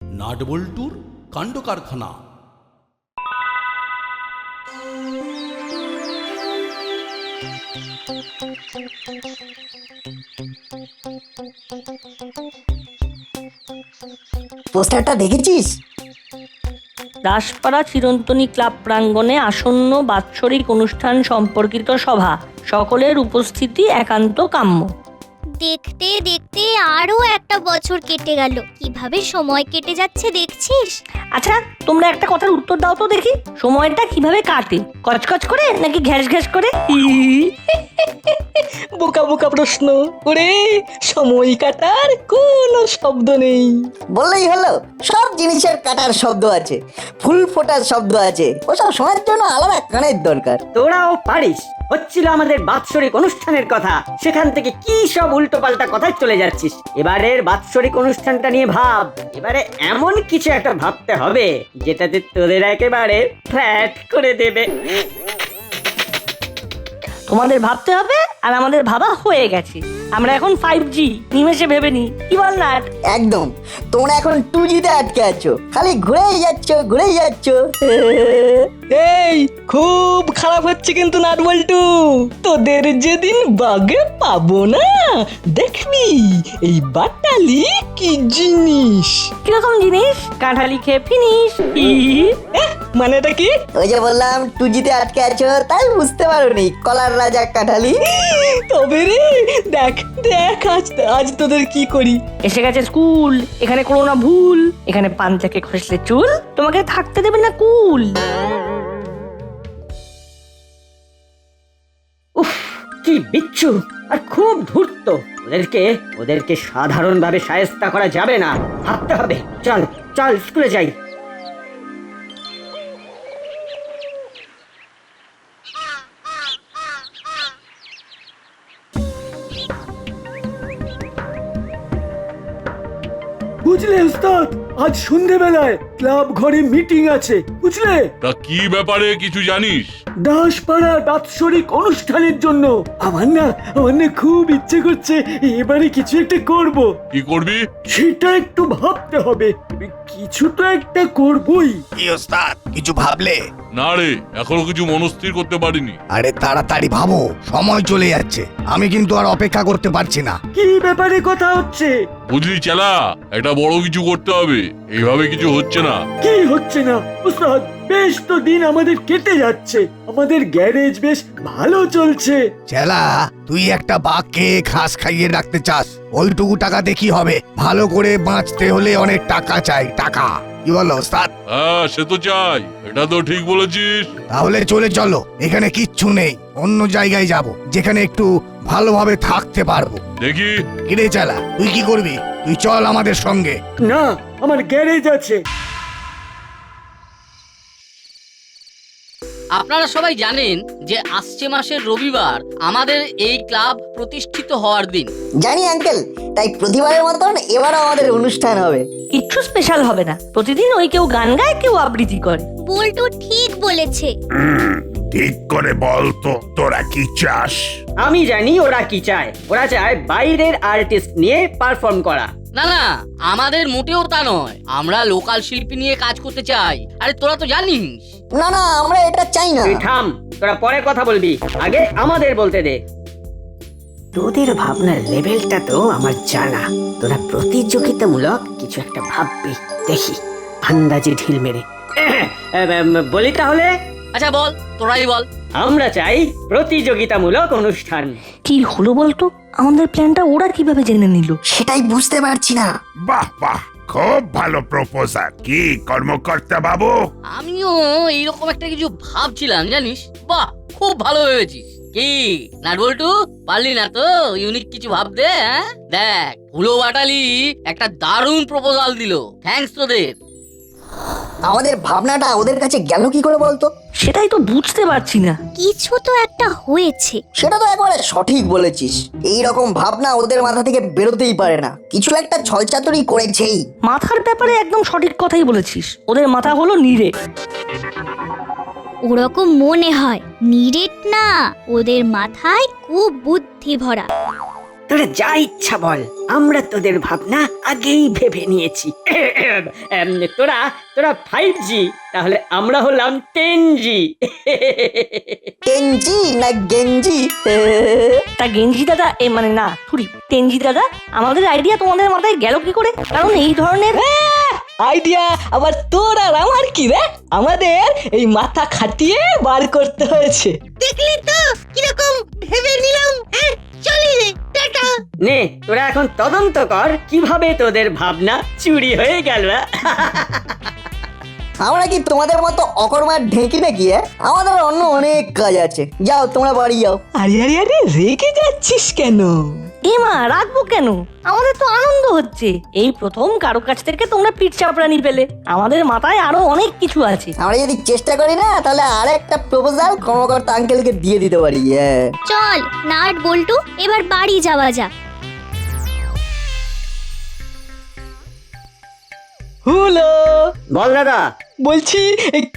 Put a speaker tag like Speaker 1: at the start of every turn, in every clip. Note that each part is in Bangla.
Speaker 1: নাটবল্টুর কাণ্ড কারখানা।
Speaker 2: পোস্টারটা দেখেছিস?
Speaker 3: দাসপাড়া চিরন্তনী ক্লাব প্রাঙ্গণে আসন্ন বাৎসরিক অনুষ্ঠান সম্পর্কিত সভা, সকলের উপস্থিতি একান্ত কাম্য।
Speaker 4: দেখতে দেখতে আরো একটা বছর কেটে গেল, কিভাবে সময় কেটে যাচ্ছে দেখছিস?
Speaker 3: আচ্ছা, তোমরা একটা কথার উত্তর দাও তো দেখি, সময়টা কিভাবে কাটে? কচকচ করে নাকি ঘ্যাস ঘ্যাস করে?
Speaker 5: বোকা বোকা প্রশ্ন ওরে, সময় কাটার কোনো শব্দ নেই।
Speaker 2: বললেই হলো, সব জিনিসের কাটার শব্দ আছে, ফুল ফোটার শব্দ আছে, ওসব শোনার জন্য আলাদা কানের দরকার।
Speaker 5: তোরাও পারিস। হচ্ছিল আমাদের বাৎসরিক অনুষ্ঠানের কথা, সেখান থেকে কি সব উল্টো পাল্টা কথায় চলে যাচ্ছিস। এবারের বাৎসরিক অনুষ্ঠানটা নিয়ে ভাব। এবারে এমন কিছু একটা ভাবতে হবে যেটাতে তোদের একেবারে ফ্ল্যাট করে দেবে।
Speaker 3: তোমাদের ভাবতে হবে, আর আমাদের ভাবা হয়ে গেছে। আমরা এখন 5G, নিমেষে ভেবে নি, কি বল না?
Speaker 2: একদম, তোমরা এখন 2G তে আটকে আছো, খালি ঘুরেই যাচ্ছ।
Speaker 5: এই খুব খারাপ হচ্ছে কিন্তু নাটবল্টু, তোদের যেদিন বাগে পাবো না, দেখবি এই বাটালি কি জিনিস।
Speaker 3: কিরকম জিনিস? কাঁঠালি খেয়ে ফিনিশ।
Speaker 5: মানেটা কি?
Speaker 2: ওই যে বললাম 2G তে আটকে আছো, তাই বুঝতে পারোনি, কলার রাজা কাঠালি।
Speaker 5: তবে রে, দেখ দেখ আজ তোদের কি করি।
Speaker 3: এসে গেছে স্কুল, এখানে করো না ভুল, এখানে পাঞ্চাকে খসলে চুল, তোমাকে থাকতে দেবে না কুল।
Speaker 5: উফ, কি বিচ্ছু আর খুব ধূর্ত। ওদেরকে সাধারণভাবে শায়েস্তা করা যাবে না, ভাবতে হবে। চল চল স্কুলে যাই। বুঝলে উস্তাদ, আজ সন্ধ্যেবেলায় ক্লাব ঘরে মিটিং আছে, বুঝলে?
Speaker 6: তা কি ব্যাপারে কিছু জানিস?
Speaker 5: দাসপাড়ার বাৎসরিক অনুষ্ঠানের জন্য আমার না খুব ইচ্ছে করছে এবারে কিছু একটা করব।
Speaker 6: কি করবি?
Speaker 5: সেটা একটু ভাবতে হবে, কিছু তো একটা করবই।
Speaker 7: কি ওস্তাদ, কিছু ভাবলে?
Speaker 6: না রে, এখনো কিছু মনস্থির করতে পারিনি।
Speaker 7: আরে তাড়াতাড়ি ভাবো, সময় চলে যাচ্ছে, আমি কিন্তু আর অপেক্ষা করতে পারছি না।
Speaker 5: কি ব্যাপারে কথা হচ্ছে?
Speaker 6: বুঝলি চেলা, একটা বড় কিছু করতে হবে, এইভাবে কিছু হচ্ছে না।
Speaker 5: কি হচ্ছে না উস্তাদ? বেশ তো দিন আমাদের কেটে যাচ্ছে, আমাদের গ্যারেজ বেশ ভালো চলছে।
Speaker 7: চেলা, তুই একটা বাঘকে ঘাস খাইয়ে রাখতে চাস, ওইটুকু টাকা দেখি হবে? ভালো করে বাঁচতে হলে অনেক টাকা চাই, টাকা। কি বলো ওস্তাদ?
Speaker 6: হ্যাঁ, সে তো চাই, এটা তো ঠিক বলেছিস।
Speaker 7: তাহলে চলে চলো, এখানে কিচ্ছু নেই, অন্য জায়গায় যাব, যেখানে একটু ভালোভাবে থাকতে পারবো।
Speaker 6: দেখি।
Speaker 7: কিরে চেলা, তুই কি করবি? তুই চল আমাদের সঙ্গে।
Speaker 5: না, আমার গ্যারেজ আছে।
Speaker 8: আপনারা সবাই জানেন যে আসছে মাসের রবিবার আমাদের এই ক্লাব প্রতিষ্ঠিত হওয়ার দিন।
Speaker 2: জানি আঙ্কেল, তাই প্রতিবারের মতন এবারও আমাদের অনুষ্ঠান হবে।
Speaker 3: কিচ্ছু স্পেশাল হবে না, প্রতিদিন ওই কেউ গান গায়, কেউ আবৃত্তি করে।
Speaker 4: বল্টু ঠিক বলেছে।
Speaker 7: ঠিক করে বল তো, তোরা কি চাস?
Speaker 5: আমি জানি ওরা কি চায়। ওরা চায় বাইরের আর্টিস্ট নিয়ে পারফর্ম করা।
Speaker 8: না না, আমাদের মোটেও তা নয়, আমরা লোকাল শিল্পী নিয়ে কাজ করতে চাই। আরে তোরা তো জানিস।
Speaker 2: না, আমরা এটা চাই না।
Speaker 5: তুই থাম, তোরা পরে কথা বলবি, আগে আমাদের বলতে দে।
Speaker 9: তোদের ভাবনার লেভেলটা তো আমার জানা, তোরা প্রতিযোগিতামূলক কিছু একটা ভাববি, দেখি আন্দাজে ঢিল মেরে।
Speaker 5: বলি তাহলে?
Speaker 8: আচ্ছা বল, তোরাই বল।
Speaker 5: আমরা চাই প্রতিযোগিতামূলক অনুষ্ঠান।
Speaker 3: কি হলো বলতো? আমাদের প্ল্যানটা ওরা কিভাবে জেনে নিল?
Speaker 2: সেটাই বুঝতে পারছি না।
Speaker 7: বাহ বাহ, খুব ভালো প্রপোজাল। কি কর্মকর্তা বাবু?
Speaker 8: আমিও এইরকম একটা কিছু ভাবছিলাম, জানিস। বাহ, খুব ভালো ভেবেছিস। কি নাটবল্টু, পারলি না তো ইউনিক কিছু ভাবতে? হ্যাঁ, দেখ হুলো বাটালি একটা দারুণ প্রপোজাল দিল। থ্যাঙ্কস তোদের।
Speaker 2: আমাদের ভাবনাটা ওদের কাছে গেল কি করে বলতো?
Speaker 3: সেটাই তো বুঝতে পারছি না।
Speaker 4: কিছু তো একটা হয়েছে।
Speaker 2: সেটা তো একবারে সঠিক বলেছিস, এই রকম ভাবনা ওদের মাথা থেকে বেরোতেই পারে না, কিছু একটা ছলচাতুরি করেছেই।
Speaker 3: মাথার ব্যাপারে একদম সঠিক কথাই বলেছিস, ওদের মাথা হলো নিরে।
Speaker 4: ওরকম মনে হয়, নিরেট না, ওদের মাথায় খুব বুদ্ধি ভরা।
Speaker 9: তোরা যা ইচ্ছা বল, আমরা তোদের ভাবনা আগেই ভেবে নিয়েছি।
Speaker 5: তোরা তোরা 5G, তাহলে আমরা হলাম 10G।
Speaker 2: গেঞ্জি না গেঞ্জি?
Speaker 3: তা গেঞ্জি দাদা মানে না থুরি তেনজি দাদা, আমাদের আইডিয়া তোমাদের মাথায় গেল কি করে? কারণ এই ধরনের
Speaker 10: আইডিয়া আবার তোর আর আমার কি রে? আমাদের এই মাথা খাটিয়ে বার করতে হয়েছে।
Speaker 11: দেখলি তো কিরকম ভেবে নিলাম। চলি রে, টাটা।
Speaker 5: নে তোরা এখন তদন্ত কর কিভাবে তোদের ভাবনা চুরি হয়ে গেল।
Speaker 2: আমরা কি তোমাদের মতো অকর্মার ঢেঁকি নাকি? আমাদের অন্য অনেক কাজ আছে, যাও তোমরা বাড়ি যাও।
Speaker 10: আরে আরে আরে রেগে যাচ্ছিস কেন?
Speaker 3: এমা রাখবো কেন? আমাদের তো আনন্দ হচ্ছে, এই প্রথম কারো কাছ থেকে তোমরা পিঠ চাপড়ানি পেলে। আমাদের মাথায় আরো অনেক কিছু আছে।
Speaker 2: আমরা যদি চেষ্টা করি না, তাহলে আর একটা প্রপোজাল কর্মকর্তা আঙ্কেলকে দিয়ে দিতে পারি।
Speaker 4: চল নাট বল্টু, এবার বাড়ি যাওয়া যাক।
Speaker 10: হুলো,
Speaker 5: বল দাদা।
Speaker 10: বলছি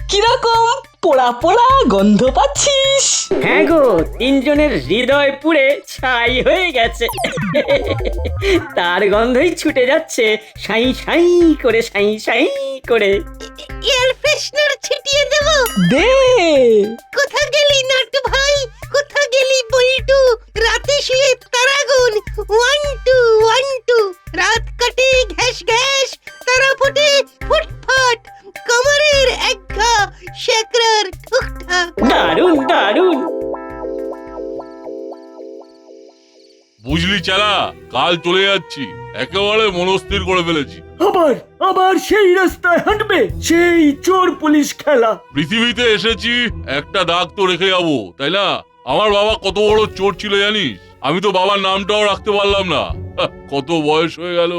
Speaker 10: কিরকম পোড়া পোড়া গন্ধ পাচ্ছিস?
Speaker 5: হ্যাঁ গো, তিনজনের হৃদয় পুড়ে ছাই হয়ে গেছে। তার গন্ধই ছুটে যাচ্ছে সাই সাই করে, সাই সাই করে।
Speaker 11: এয়ার ফ্রেশনার ছিটিয়ে দেব।
Speaker 10: দে।
Speaker 11: কোথা গেলি নাটু ভাই, কোথা গেলি বল্টু? রাতে শুয়ে তারা গুন 1 2 1 2, রাত কাটে ঘ্যাস ঘ্যাস, তারা ফোটে ফুটফাট, কমরের একঘা শেকরার ঠুকঠাক।
Speaker 5: দারুণ দারুণ।
Speaker 6: বুঝলি চালা, কাল চলে যাচ্ছি, একেবারে মনস্থির করে ফেলেছি।
Speaker 12: আবার আবার সেই রাস্তায় হাঁটবে, সেই চোর পুলিশ খেলা।
Speaker 6: পৃথিবীতে এসেছি একটা দাগ তো রেখে যাবো, তাই না? আমার বাবা কত বড় চোর ছিল জানিস? আমি তো বাবার নামটাও রাখতে পারলাম না। কত বয়স হয়ে গেল।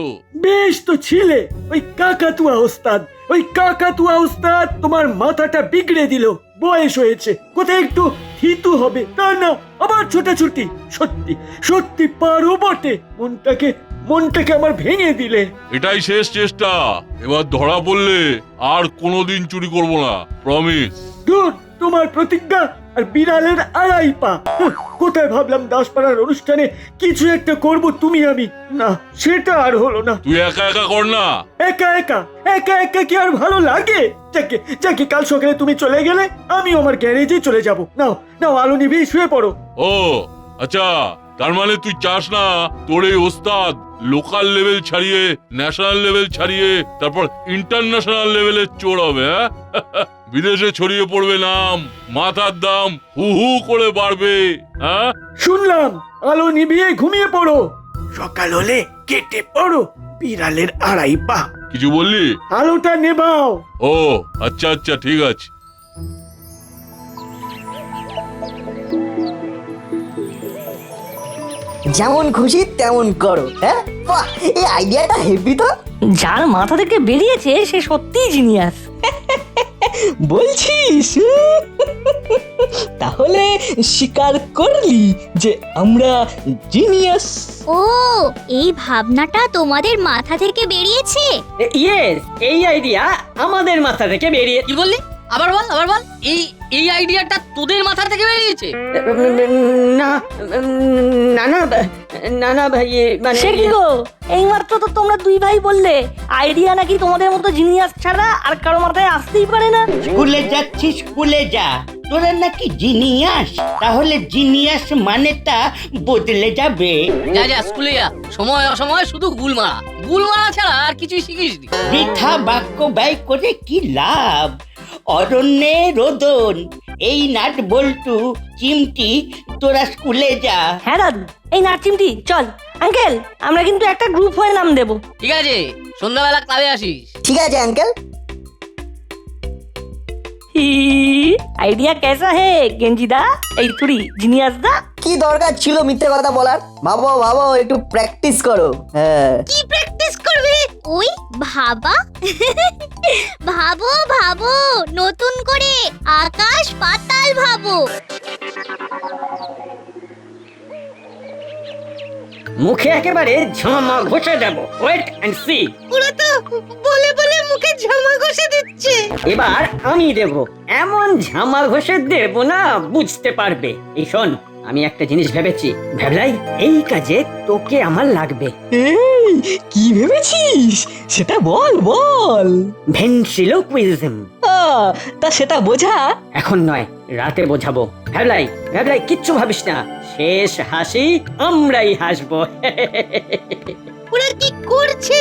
Speaker 12: বেশ তো ছিলে ওই কাকাতুয়া ওস্তাদ, ওই কাকাতুয়া ওস্তাদ তোমার মাথাটা বিগড়ে দিল। বয়স হয়েছে, কোথায় একটু থিতু হবে, তা না আবার ছোটাছুটি। সত্যি সত্যি পারো বটে, মনটাকে আমার ভেঙে দিলে।
Speaker 6: এটাই শেষ চেষ্টা, এবার ধরা পড়লে আর কোনোদিন চুরি করব না, প্রমিস।
Speaker 12: দূর তোমার প্রতিজ্ঞা আর বিড়ালের 2.5 পা। কোথায় ভাবলাম দাসপাড়ার অনুষ্ঠানে কিছু একটা করব তুমি আমি, না সেটা আর হলো না।
Speaker 6: তুই একা একা কর না।
Speaker 12: একা একা একা একা কি আর ভালো লাগে? যাকে কাল সকালে তুমি চলে গেলে আমিও আমার গ্যারেজে চলে যাব। নাও নাও, আলো নিভে শুয়ে পড়ো।
Speaker 6: ও আচ্ছা, তার মানে তুই চাস না তোর এই ওস্তাদ লোকাল লেভেল ছাড়িয়ে, ন্যাশনাল লেভেল ছাড়িয়ে, তারপর ইন্টারন্যাশনাল লেভেলের চোর হবে? বিদেশে ছড়িয়ে পড়বে নাম, মাথার দাম হু হু করে বাড়বে। হ্যাঁ
Speaker 12: শুনলাম, আলো নিভিয়ে ঘুমিয়ে পড়ো, সকাল হলে কেটে পড়ো বিড়ালের 2.5 পা।
Speaker 6: কিছু বললি?
Speaker 12: আলোটা নেভাও।
Speaker 6: ও আচ্ছা আচ্ছা, ঠিক আছে।
Speaker 2: যেমন খুশি তেমন করো। হ্যাঁ বাহ, এই আইডিয়াটা হেভি তো।
Speaker 3: যার মাথা থেকে বেরিয়েছে সে সত্যিই জিনিয়াস।
Speaker 10: বলছিস? তাহলে স্বীকার করলি যে আমরা জিনিয়াস?
Speaker 4: ও, এই ভাবনাটা তোমাদের মাথা থেকে বেরিয়েছে?
Speaker 5: ইয়েস, এই আইডিয়া আমাদের মাথা থেকে বেরিয়ে।
Speaker 8: কি বললি? আবার বল, আবার বল। এই আইডিয়াটা তোদের মাথা থেকে বেরিয়েছে?
Speaker 5: না না না না না ভাই, মানে
Speaker 3: সে কি গো, এইমাত্র তো তোমরা দুই ভাই বললে আইডিয়া নাকি তোমাদের মতো জিনিয়াস ছাড়া আর কারো মাথায় আসতেই পারে না।
Speaker 13: স্কুলে যাচ্ছিস, স্কুলে যা। তোরা নাকি জিনিয়াস, তাহলে জিনিয়াস মানেটা বদলে যাবে।
Speaker 8: যা যা, স্কুলে যা। সময় অসময় শুধু গুল মারা ছাড়া আর কিছুই শিখিসনি।
Speaker 13: বৃথা বাক্য ব্যয় করে কি লাভ? অরণ্যে রোদন। এই নাট বল্টু চিমটি, তোরা স্কুলে যা।
Speaker 3: হ্যাঁ দাদু, এই নাট চিমটি চল। আঙ্কেল, আমরা কিন্তু একটা গ্রুপ হয়ে নাম দেবো।
Speaker 8: ঠিক আছে, সন্ধ্যাবেলা ক্লাবে আসিস।
Speaker 2: ঠিক আছে আঙ্কেল।
Speaker 3: আইডিয়া কেসা হে গেঞ্জি দা, এই থুড়ি জিনিয়াস দা?
Speaker 2: কি দরকার ছিল মিথ্যে কথা বলার? ভাবো ভাবো, একটু প্র্যাকটিস করো। হ্যাঁ,
Speaker 11: কি প্র্যাকটিস করবে?
Speaker 4: ওই ভাবা। ভাবো ভাবো, নতুন করে আকাশ পাতাল ভাবো।
Speaker 5: মুখে একেবারে ঝামা ঘষে যাব। Wait and see.
Speaker 11: ওরা তো বলে বলে মুখে ঝামা ঘষে দিচ্ছে।
Speaker 5: এবার আমি দেব, এমন ঝামা ঘষে দেব না বুঝতে পারবে। এই শোন, আমি একটা জিনিস ভেবেছি, ভেবলাই এই কাজে তোকে আমার লাগবে।
Speaker 10: এই কি ভেবেছিস সেটা বল বল।
Speaker 5: ভেন্ট্রিলোকুইজম।
Speaker 10: তা সেটা বোঝা।
Speaker 5: এখন নয়, রাতে বোঝাবো। ভেবলাই ভেবলাই কিচ্ছু ভাবিস না, শেষ হাসি আমরাই হাসবো।
Speaker 11: ওরা কি করছে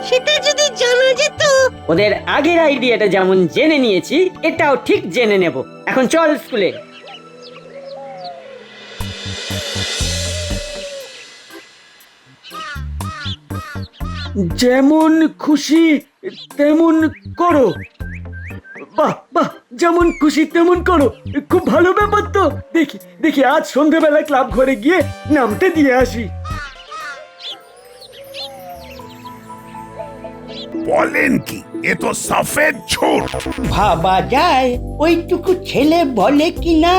Speaker 11: সেটা যদি জানা যেত।
Speaker 5: ওদের আগের আইডিয়াটা যেমন জেনে নিয়েছি, এটাও ঠিক জেনে নেব। এখন চল স্কুলে।
Speaker 12: যেমন খুশি তেমন করো। বাহ বাহ, যেমন খুশি তেমন করো, খুব ভালো ব্যাপার তো। দেখি দেখি আজ সন্ধ্যাবেলা ক্লাব ঘরে গিয়ে নামটা দিয়ে আসি।
Speaker 7: বলেন কি, এ তো সফেদ ঝুট।
Speaker 13: ভাবা যায় ওইটুকু ছেলে বলে কিনা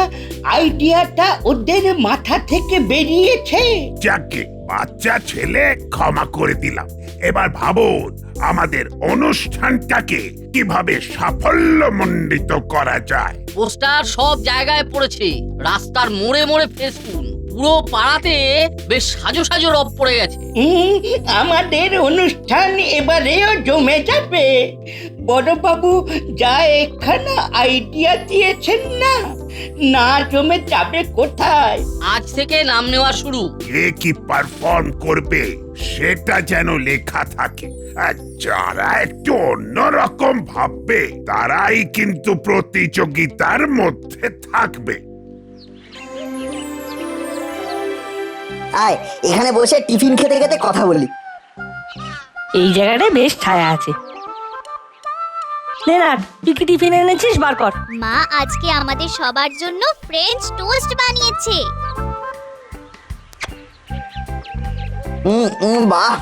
Speaker 13: আইডিয়াটা ওদের মাথা থেকে বেরিয়েছে।
Speaker 7: যাকে বাচ্চা ছেলে ক্ষমা করে দিলাম। এবার ভাবুন আমাদের অনুষ্ঠানটাকে কিভাবে সাফল্যমণ্ডিত করা যায়।
Speaker 8: পোস্টার সব জায়গায় পড়েছে, রাস্তার মোড়ে মোড়ে ফেসবুক, পুরো পাড়াতে বেশ সাজো সাজো রব পড়ে গেছে।
Speaker 13: আমাদের অনুষ্ঠান এবারেও জমে যাবে। বড়বাবু যা একখানা আইডিয়া দিয়েছেন না, না জমে যাবে কোথায়।
Speaker 8: আজ থেকে নাম নেওয়া শুরু।
Speaker 7: কে কি পারফর্ম করবে সেটা যেন লেখা থাকে, আর যারা একটু অন্যরকম ভাববে তারাই কিন্তু প্রতিযোগিতার মধ্যে থাকবে।
Speaker 2: আয় এখানে বসে টিফিন খেতে খেতে কথা বলি।
Speaker 3: এই জায়গাটায় বেশ ছায়া আছে। নে না, তুই কি টিফিন এনেছিস? বার কর।
Speaker 4: মা আজকে আমাদের সবার জন্য ফ্রেঞ্চ টোস্ট বানিয়েছে।
Speaker 2: বাহ,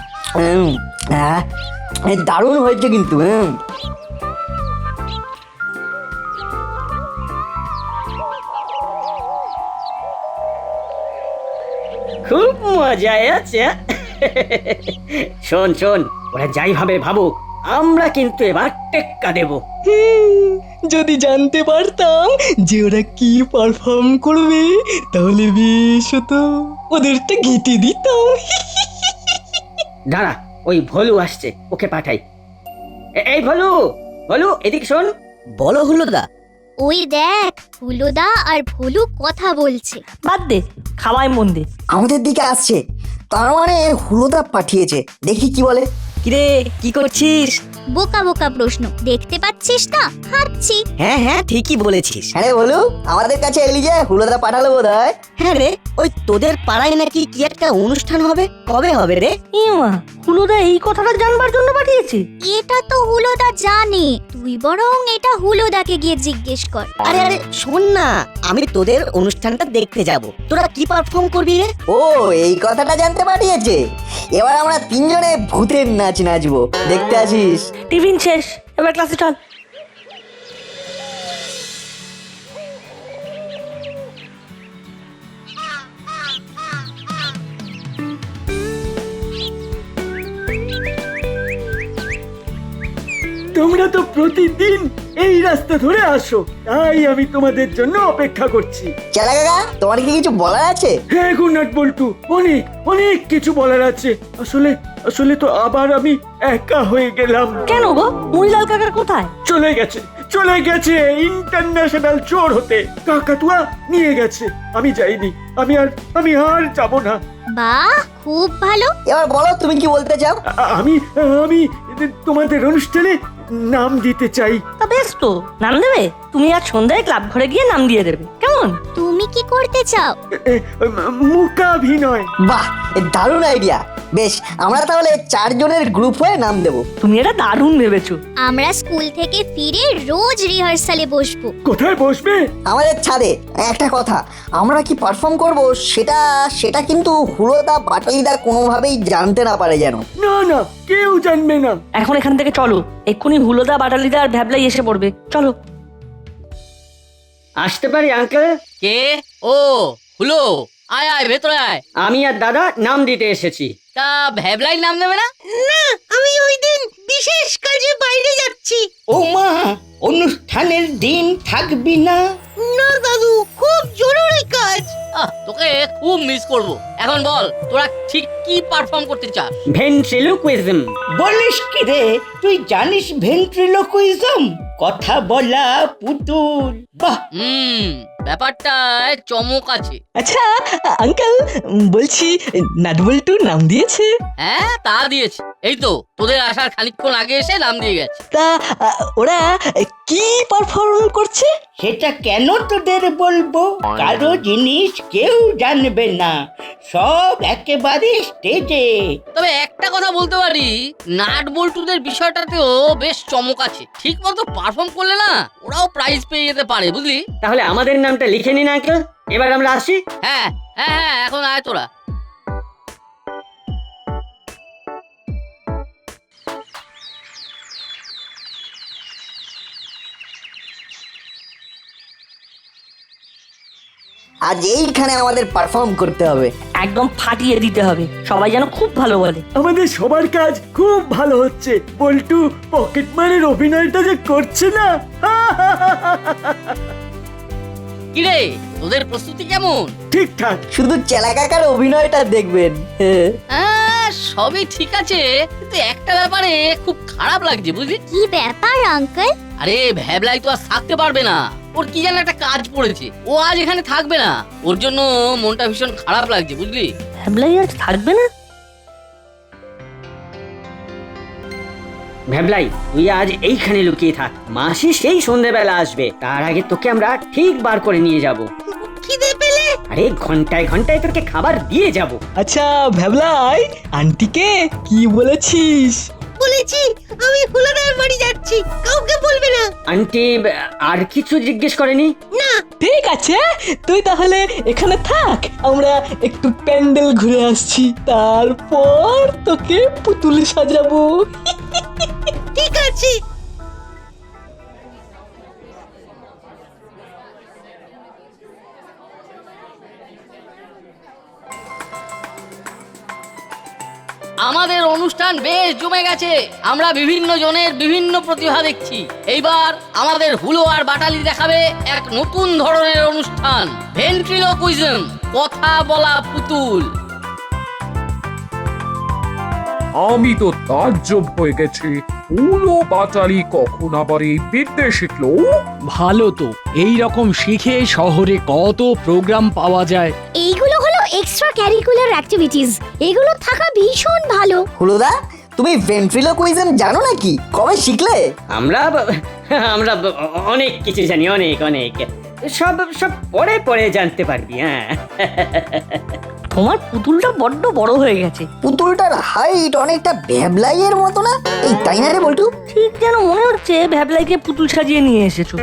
Speaker 2: হ্যাঁ দারুণ হয়েছে কিন্তু।
Speaker 5: খুব মজায় আছে। শোন শোন, ওরা যাই ভাবে ভাবুক, আমরা কিন্তু এবার টেক্কা দেব।
Speaker 10: যদি জানতে পারতাম যে ওরা কি পারফর্ম করবে তাহলে বেশ হতো, ওদেরটা ঘেঁটে দিতাম।
Speaker 5: দাঁড়া, ওই ভলু আসছে, ওকে পাঠাই। এই ভলু, ভলু এদিক শোন।
Speaker 2: বলো হুলোদা।
Speaker 4: ওই দেখ, হুলোদা আর ভোলু কথা বলছে।
Speaker 3: বাদ দে, খাওয়াই মন দে।
Speaker 2: আমাদের দিকে আসছে, তার মানে হুলোদা পাঠিয়েছে। দেখি কি বলে।
Speaker 10: কিরে কি করছিস?
Speaker 4: বোকা বোকা প্রশ্ন, দেখতে পাচ্ছিস না? হাঁটছি।
Speaker 10: হ্যাঁ হ্যাঁ ঠিকই বলেছিস।
Speaker 2: হ্যাঁ রে বলু, আমাদের কাছে এলি যে হুলোদা পাঠালো বোধ হয়।
Speaker 10: হ্যাঁ রে, ওই তোদের পাড়ায় নাকি কি একটা অনুষ্ঠান হবে, কবে হবে রে?
Speaker 3: ইমা, হুলোদা এই কথাটা জানবার জন্য পাঠিয়েছে?
Speaker 4: এটা তো হুলোদা জানে, তুই বরং এটা হুলোদাকে গিয়ে জিজ্ঞেস কর।
Speaker 10: আরে আরে শোন না, আমি তোদের অনুষ্ঠানটা দেখতে যাব। তোরা কি পারফর্ম করবি রে?
Speaker 2: ও এই কথাটা জানতে পাঠিয়েছে। এবার আমরা তিনজনে ভূতের নাচ নাচবো, দেখতে আসিস।
Speaker 3: টিফিন শেষ, এবার ক্লাসে চল।
Speaker 12: তোমরা তো প্রতিদিন এই রাস্তা ধরে আসো, তাই আমি তোমাদের জন্য অপেক্ষা করছি।
Speaker 2: চালা কাকা, তোমার কি কিছু বলার আছে?
Speaker 12: হ্যাঁ গুণনাট বল্টু, অনেক অনেক কিছু বলার আছে। আসলে আসলে তো আবার আমি একা হয়ে গেলাম।
Speaker 3: কেন গো, মুড়িলাল কাকা কোথায়?
Speaker 12: চলে গেছে, চলে গেছে ইন্টারন্যাশনাল চোর হতে। কাকাতুয়া নিয়ে গেছে, আমি যাইনি। আমি আর যাব না।
Speaker 4: বাহ, খুব ভালো।
Speaker 2: এবার বলো তুমি কি বলতে চাও।
Speaker 12: আমি আমি তোমাদের অনুষ্ঠানে নাম দিতে চাই।
Speaker 3: তা বেশ তো, নাম দেবে? তুমি আজ সন্ধ্যায় ক্লাব ঘরে গিয়ে নাম দিয়ে দেবে, কেমন?
Speaker 4: তুমি কি করতে চাও?
Speaker 12: মূকাভিনয়।
Speaker 2: বাহ, দারুণ আইডিয়া। বেশ, আমরা তাহলে 4 জনের গ্রুপ হয়ে নাম দেবো।
Speaker 3: তুমি এটা দারুণ ভেবেছো।
Speaker 4: আমরা স্কুল থেকে ফিরে রোজ রিহার্সালে বসবো।
Speaker 12: কোথায় বসবে?
Speaker 2: আমাদের ছাদে। একটা কথা, আমরা কি পারফর্ম করব সেটা কিন্তু হুলোদা বাটালিদা কোনোভাবেই জানতে না পারে যেন।
Speaker 12: না না, কেউ জানবে না।
Speaker 3: এখন এখান থেকে চলো, এক্ষুনি হুলোদা, বাটালিদা আর ভ্যাবলাই এসে পড়বে। চলো।
Speaker 5: আসতে পারি আঙ্কেল?
Speaker 8: কে? ও হুলো, আয় আয় ভেতরে আয়।
Speaker 5: আমি আর দাদা নাম দিতে এসেছি।
Speaker 8: তা ভ্যাবলাই নাম দেবে না?
Speaker 11: না, আমি ওই দিন বিশেষ কাজে বাইরে যাচ্ছি।
Speaker 13: ও মা, অনুষ্ঠানের দিন থাকবি না?
Speaker 11: না দাদু, খুব জরুরি কাজ।
Speaker 8: তোকে মিস করব। এখন বল তোরা ঠিক কি পারফর্ম করতে চাস?
Speaker 5: ভেন্ট্রিলোকুইজম।
Speaker 13: বলিস কি রে, তুই জানিস ভেন্ট্রিলোকুইজম? কথা বলা পুতুল। বাহ,
Speaker 8: ব্যাপারটায় চমক আছে।
Speaker 10: আচ্ছা আঙ্কেল, বলছি নাটবল্টু নাম দিয়েছে?
Speaker 8: হ্যাঁ তা দিয়েছে, এই তো তোদের আসার খানিকক্ষণ আগে এসে নাম দিয়ে গেছে।
Speaker 10: তা ওরা কি পারফর্ম করছে?
Speaker 13: সেটা কেন তোদের বলবো? কারো জিনিস কেউ জানবে না, সব একেবারে স্টেজে।
Speaker 8: তবে একটা কথা বলতে পারি, নাট বল্টুদের বিষয়টাতেও বেশ চমক আছে। ঠিক মতো পারফর্ম করলে না ওরাও প্রাইজ পেয়ে যেতে পারে, বুঝলি?
Speaker 5: তাহলে আমাদের নামটা লিখে নিন আঙ্কেল, এবার আমরা আসি।
Speaker 8: হ্যাঁ হ্যাঁ হ্যাঁ, এখন আয় তোরা।
Speaker 2: আজ এইখানে আমাদের পারফর্ম করতে হবে,
Speaker 3: একদম ফাটিয়ে দিতে হবে, সবাই যেন খুব ভালো বলে।
Speaker 12: আমাদের সবার কাজ খুব ভালো হচ্ছে। বল্টু পকেট মারের অভিনয়টা যে করছে না।
Speaker 8: কিরে তোদের প্রস্তুতি কেমন?
Speaker 12: ঠিকঠাক।
Speaker 2: শুধু চেলা কাকার অভিনয়টা দেখবেন।
Speaker 8: হ্যাঁ সবই ঠিক আছে, কিন্তু একটা ব্যাপারে খুব খারাপ লাগছে, বুঝলি?
Speaker 4: কি ব্যাপার আঙ্কেল?
Speaker 8: আরে ভ্যাবলাই তো আর থাকতে পারবে না, ওর কি যেন একটা কাজ পড়েছে, ও আজ এখানে থাকবে না। ওর জন্য মনটা ভীষণ খারাপ লাগছে, বুঝলি?
Speaker 3: ভ্যাবলাই আজ থাকবে না?
Speaker 5: ভ্যাবলাই তুই আজ এইখানে লুকিয়ে থাক, মাসি সেই সন্ধ্যেবেলা আসবে, তার আগে তোকে আমরা ঠিক বার করে নিয়ে যাব।
Speaker 11: খিদে পেলে
Speaker 5: আরে ঘন্টায় ঘন্টায় তোকে খাবার দিয়ে যাব।
Speaker 10: আচ্ছা ভ্যাবলাই, আন্টিকে কি বলেছিস?
Speaker 11: বলেছি আমি হুলোদার বাড়ি যাচ্ছি, কাউকে বলবে না।
Speaker 5: আন্টি আর কিছু জিজ্ঞেস করেনি?
Speaker 11: না।
Speaker 10: ঠিক আছে, তুই তাহলে এখানে থাক, আমরা একটু প্যান্ডেল ঘুরে আসছি, তারপর তোকে পুতুল সাজাবো।
Speaker 11: ঠিক আছে।
Speaker 8: আমাদের অনুষ্ঠান বেশ জমে গেছে, আমরা বিভিন্ন জনের বিভিন্ন প্রতিভা দেখছি। এইবার আমাদের হুলো আর বাটালি দেখাবে এক নতুন ধরনের অনুষ্ঠান, ভেন্ট্রিলোকুইজম, কথা বলা পুতুল।
Speaker 14: আমি তো তাজ্জব হয়ে গেছি, হুলো বাটালি কখন আবার এই বিদ্যে শিখলো?
Speaker 1: ভালো তো, এই রকম শিখে শহরে কত প্রোগ্রাম পাওয়া যায়।
Speaker 4: এইগুলো হলো এক্সট্রা ক্যারিকুলার অ্যাক্টিভিটিজ, এগুলো থাকা ভীষণ ভালো।
Speaker 2: হুলোদা, তুমি ভেন্ট্রিলোকুইজম জানো নাকি? কবে শিখলে?
Speaker 5: আমরা আমরা অনেক কিছু জানি, অনেক অনেক, সব সব পরে পরে জানতে পারবি। হ্যাঁ
Speaker 3: তোমার পুতুলটা বড্ড বড় হয়ে গেছে।
Speaker 2: পুতুলটার হাইট অনেকটা ভ্যাবলাইয়ের মতো না? এই তাই না রে বল্টু?
Speaker 3: ঠিক যেন মনে হচ্ছে ভ্যাবলাইকে পুতুল সাজিয়ে নিয়ে এসেছো।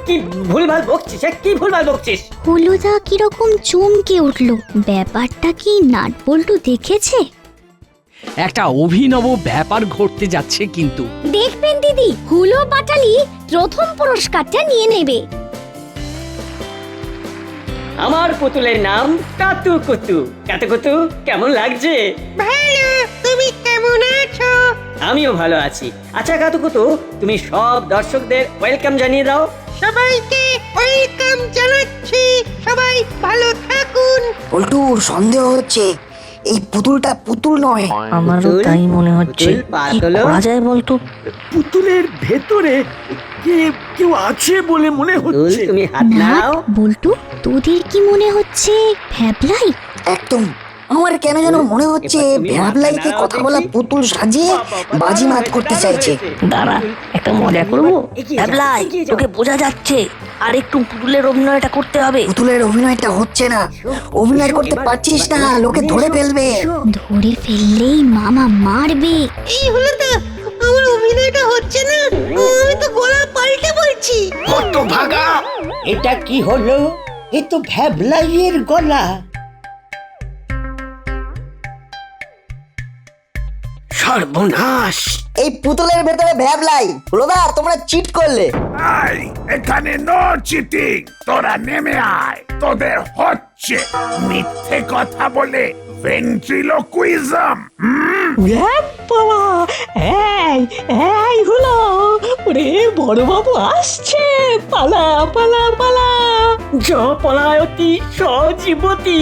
Speaker 5: কি ভুলভাল বকছিস, কি ভুলভাল বকছিস?
Speaker 4: হুলোদা কিরকম চমকে উঠলো, ব্যাপারটা কি নাট বল্টু দেখেছে?
Speaker 1: একটা অভিনব ব্যাপার ঘটতে যাচ্ছে কিন্তু।
Speaker 4: দেখবেন দিদি, হুলো বাটালি প্রথম পুরস্কারটা নিয়ে নেবে।
Speaker 5: আমার পুতুলের নাম কাতু কুতু। কাতু কুতু কেমন লাগছে?
Speaker 11: ভালো, তুমি কেমন আছো?
Speaker 5: আমিও ভালো আছি। আচ্ছা কাতু কুতু, তুমি সব দর্শকদের ওয়েলকাম জানিয়ে দাও।
Speaker 11: সবাইকে ওয়েলকাম জানাচ্ছি, সবাই ভালো থাকুন।
Speaker 2: বল্টু সন্দেহ হচ্ছে, এই পুতুলটা পুতুল নয়।
Speaker 3: আমারও তাই মনে হচ্ছে। কি করা যায় বলতো?
Speaker 12: পুতুলের ভেতরে কেউ আছে বলে মনে হচ্ছে।
Speaker 5: তুমি হাত নাও।
Speaker 4: বল্টু, তোদের কি মনে হচ্ছে ভ্যাবলাই?
Speaker 2: একদম, আমার কেন যেন মনে হচ্ছে ভ্যাবলাইকে কথা বলা পুতুল সাজিয়ে বাজিমাত করতে চাইছে।
Speaker 3: দাঁড়া, একটা মজা করবো। ভ্যাবলাই, তোকে বোঝা যাচ্ছে, আর একটু পুতুলের অভিনয়টা করতে হবে।
Speaker 2: পুতুলের অভিনয়টা হচ্ছে না, অভিনয় করতে পারছিস না, লোকে ধরে ফেলবে।
Speaker 4: ধরে ফেললেই মামা মারবে।
Speaker 11: এই হলো তো, আমার অভিনয়টা হচ্ছে না, আমি তো গলা পাল্টে বলছি।
Speaker 13: কত ভাগা, এটা কি হলো? এ তো ভ্যাবলাইয়ের গলা।
Speaker 9: সর্বনাশ!
Speaker 2: এই পুতুলের ভেতরে ভ্যাবলাই। হুলোদা, তোমরা চিট করলে।
Speaker 7: আই, এখানে নো চিটিং, তোরা নেমে আয়, তোদের হচ্ছে মিথ্যে কথা বলে ভেন্ট্রিলোকুইজম।
Speaker 10: বাবা, এই হলো, ওরে বড় বাবু আসছেন। পালা পালা পালা।
Speaker 12: জ পলায়তি সজীবতী।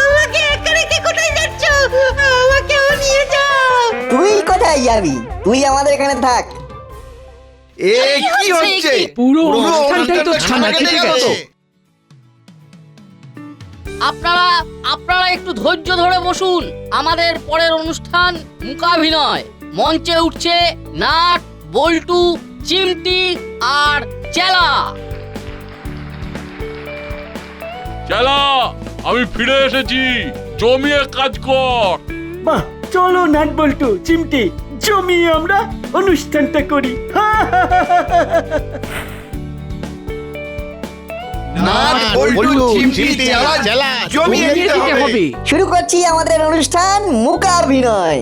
Speaker 11: আমাকে একা রেখে কোথায় যাচ্ছ? আমাকেও নিয়ে যাও।
Speaker 2: তুই কোথায় যাবি? তুই আমাদের এখানে থাক।
Speaker 8: কি হচ্ছে?
Speaker 1: পুরো অনুষ্ঠানটাই তো ছানা কেটে গেছে।
Speaker 8: আপনারা একটু ধৈর্য ধরে বসুন। আমাদের পরের অনুষ্ঠান মূকাভিনয়। মঞ্চে উঠছে নাট, বল্টু, চিমটি আর চেলা।
Speaker 6: চালা, আমি ফিরে এসেছি, জমিয়ে কাজ কর।
Speaker 12: বাহ, চলো নাট বল্টু চিমটি জমিয়ে আমরা অনুষ্ঠানটা করি।
Speaker 2: শুরু করছি আমাদের অনুষ্ঠান মূকাভিনয়।